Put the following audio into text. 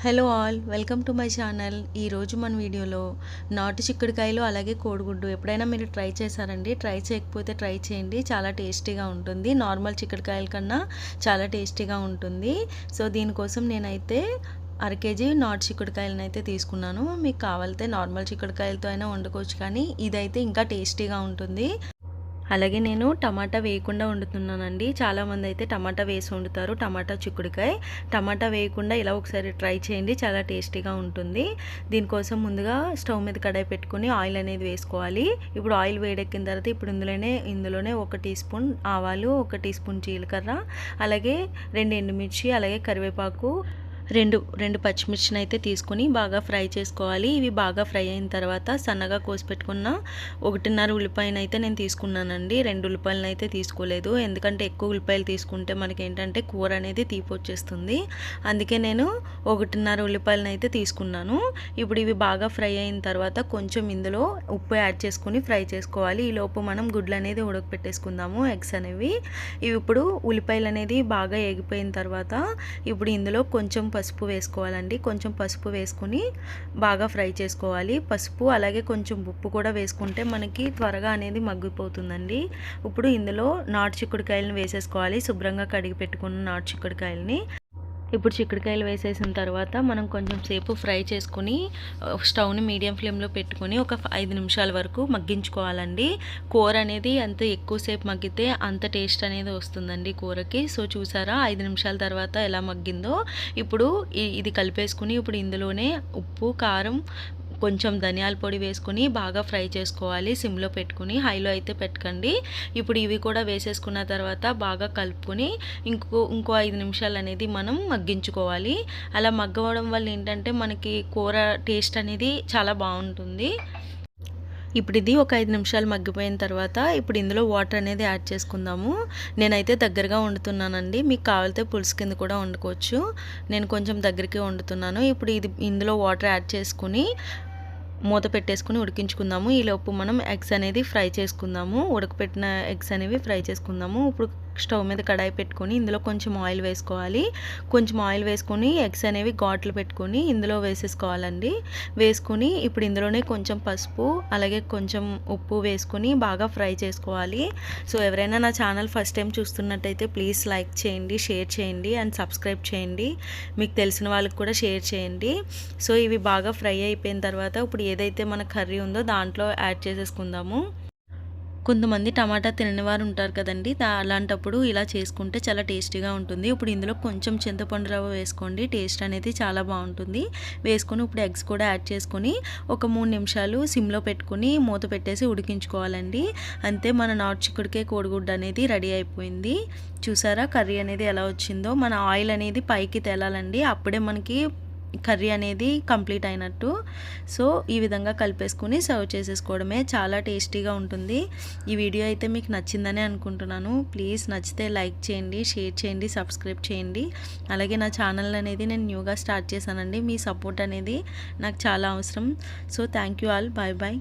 Hello all, welcome to my channel. ఈరోజు మన వీడియోలో నాటు చిక్కుడుకాయలు అలాగే కోడిగుడ్డు ఎప్పుడైనా మీరు ట్రై చేశారండి? ట్రై చేయకపోతే ట్రై చేయండి, చాలా టేస్టీగా ఉంటుంది. నార్మల్ చిక్కుడుకాయల కన్నా చాలా టేస్టీగా ఉంటుంది. సో దీనికోసం నేనైతే కేజీ నాటు చిక్కుడుకాయలను అయితే తీసుకున్నాను. మీకు కావాలితే నార్మల్ చిక్కుడుకాయలతో అయినా వండుకోవచ్చు, కానీ ఇదైతే ఇంకా టేస్టీగా ఉంటుంది. అలాగే నేను టమాటా వేయకుండా వండుతున్నానండి. చాలామంది అయితే టమాటా వేసి వండుతారు, టమాటా చిక్కుడుకాయ. టమాటా వేయకుండా ఇలా ఒకసారి ట్రై చేయండి, చాలా టేస్టీగా ఉంటుంది. దీనికోసం ముందుగా స్టవ్ మీద కడాయి పెట్టుకుని ఆయిల్ అనేది వేసుకోవాలి. ఇప్పుడు ఆయిల్ వేడెక్కిన తర్వాత ఇప్పుడు ఇందులోనే 1 టీ స్పూన్ ఆవాలు, 1 టీ స్పూన్ జీలకర్ర, అలాగే 2 ఎండుమిర్చి, అలాగే కరివేపాకు, రెండు పచ్చిమిర్చిని అయితే తీసుకొని బాగా ఫ్రై చేసుకోవాలి. ఇవి బాగా ఫ్రై అయిన తర్వాత సన్నగా కోసి పెట్టుకున్న 1.5 ఉల్లిపాయను అయితే నేను తీసుకున్నానండి. 2 ఉల్లిపాయలను అయితే తీసుకోలేదు, ఎందుకంటే ఎక్కువ ఉల్లిపాయలు తీసుకుంటే మనకి ఏంటంటే కూర అనేది తీపి వచ్చేస్తుంది. అందుకే నేను 1.5 ఉల్లిపాయలను అయితే తీసుకున్నాను. ఇప్పుడు ఇవి బాగా ఫ్రై అయిన తర్వాత కొంచెం ఇందులో ఉప్పు యాడ్ చేసుకుని ఫ్రై చేసుకోవాలి. ఈలోపు మనం గుడ్లు అనేది ఉడకపెట్టేసుకుందాము, ఎగ్స్ అనేవి. ఇవి ఇప్పుడు ఉల్లిపాయలు అనేది బాగా ఎగిపోయిన తర్వాత ఇప్పుడు ఇందులో కొంచెం పసుపు వేసుకోవాలండి. కొంచెం పసుపు వేసుకొని బాగా ఫ్రై చేసుకోవాలి. పసుపు అలాగే కొంచెం ఉప్పు కూడా వేసుకుంటే మనకి త్వరగా అనేది మగ్గిపోతుందండి. ఇప్పుడు ఇందులో నాటు చిక్కుడుకాయలను వేసేసుకోవాలి, శుభ్రంగా కడిగి పెట్టుకున్న నాటు చిక్కుడుకాయలని. ఇప్పుడు చిక్కుడుకాయలు వేసేసిన తర్వాత మనం కొంచెం సేపు ఫ్రై చేసుకుని స్టవ్ని మీడియం ఫ్లేమ్లో పెట్టుకొని ఒక 5 నిమిషాల వరకు మగ్గించుకోవాలండి. కూర అనేది ఎంత ఎక్కువసేపు మగ్గితే అంత టేస్ట్ అనేది వస్తుందండి కూరకి. సో చూసారా 5 నిమిషాల తర్వాత ఎలా మగ్గిందో. ఇప్పుడు ఇది కలిపేసుకుని ఇప్పుడు ఇందులోనే ఉప్పు, కారం, కొంచెం ధనియాల పొడి వేసుకుని బాగా ఫ్రై చేసుకోవాలి, సిమ్లో పెట్టుకుని. హైలో అయితే పెట్టకండి. ఇప్పుడు ఇవి కూడా వేసేసుకున్న తర్వాత బాగా కలుపుకొని ఇంకో 5 నిమిషాలు అనేది మనం మగ్గించుకోవాలి. అలా మగ్గవడం వల్ల ఏంటంటే మనకి కూర టేస్ట్ అనేది చాలా బాగుంటుంది. ఇప్పుడు ఇది ఒక 5 నిమిషాలు మగ్గిపోయిన తర్వాత ఇప్పుడు ఇందులో వాటర్ అనేది యాడ్ చేసుకుందాము. నేనైతే దగ్గరగా వండుతున్నానండి, మీకు కావాలితే పులుసు కింద కూడా వండుకోవచ్చు. నేను కొంచెం దగ్గరికి వండుతున్నాను. ఇప్పుడు ఇందులో వాటర్ యాడ్ చేసుకుని మూత పెట్టేసుకుని ఉడికించుకుందాము. ఈలోపు మనం ఎగ్స్ అనేది ఫ్రై చేసుకుందాము, ఉడకపెట్టిన ఎగ్స్ అనేవి ఫ్రై చేసుకుందాము. ఇప్పుడు స్టవ్ మీద కడాయి పెట్టుకొని ఇందులో కొంచెం ఆయిల్ వేసుకోవాలి. కొంచెం ఆయిల్ వేసుకొని ఎగ్స్ అనేవి ఘాట్లు పెట్టుకొని ఇందులో వేసేసుకోవాలండి. వేసుకొని ఇప్పుడు ఇందులోనే కొంచెం పసుపు అలాగే కొంచెం ఉప్పు వేసుకొని బాగా ఫ్రై చేసుకోవాలి. సో ఎవరైనా నా ఛానల్ ఫస్ట్ టైం చూస్తున్నట్టయితే ప్లీజ్ లైక్ చేయండి, షేర్ చేయండి అండ్ సబ్స్క్రైబ్ చేయండి. మీకు తెలిసిన వాళ్ళకి కూడా షేర్ చేయండి. సో ఇవి బాగా ఫ్రై అయిపోయిన తర్వాత ఇప్పుడు ఏదైతే మన కర్రీ ఉందో దాంట్లో యాడ్ చేసేసుకుందాము. కొంతమంది టమాటా తినని వారు ఉంటారు కదండి, అలాంటప్పుడు ఇలా చేసుకుంటే చాలా టేస్టీగా ఉంటుంది. ఇప్పుడు ఇందులో కొంచెం చింతపండు రవ్వ వేసుకోండి, టేస్ట్ అనేది చాలా బాగుంటుంది. వేసుకొని ఇప్పుడు ఎగ్స్ కూడా యాడ్ చేసుకొని ఒక 3 నిమిషాలు సిమ్లో పెట్టుకొని మూత పెట్టేసి ఉడికించుకోవాలండి. అంతే, మన నాటు చిక్కుడుకాయ కోడిగుడ్డు అనేది రెడీ అయిపోయింది. చూసారా కర్రీ అనేది ఎలా వచ్చిందో. మన ఆయిల్ అనేది పైకి తేలాలండి, అప్పుడే మనకి కర్రీ అనేది కంప్లీట్ అయినట్టు. సో ఈ విధంగా కలిపేసుకుని సర్వ్ చేసేసుకోవడమే, చాలా టేస్టీగా ఉంటుంది. ఈ వీడియో అయితే మీకు నచ్చిందని అనుకుంటున్నాను. ప్లీజ్ నచ్చితే లైక్ చేయండి, షేర్ చేయండి, సబ్స్క్రైబ్ చేయండి. అలాగే నా ఛానల్ అనేది నేను న్యూగా స్టార్ట్ చేశానండి, మీ సపోర్ట్ అనేది నాకు చాలా అవసరం. So thank you all, bye bye.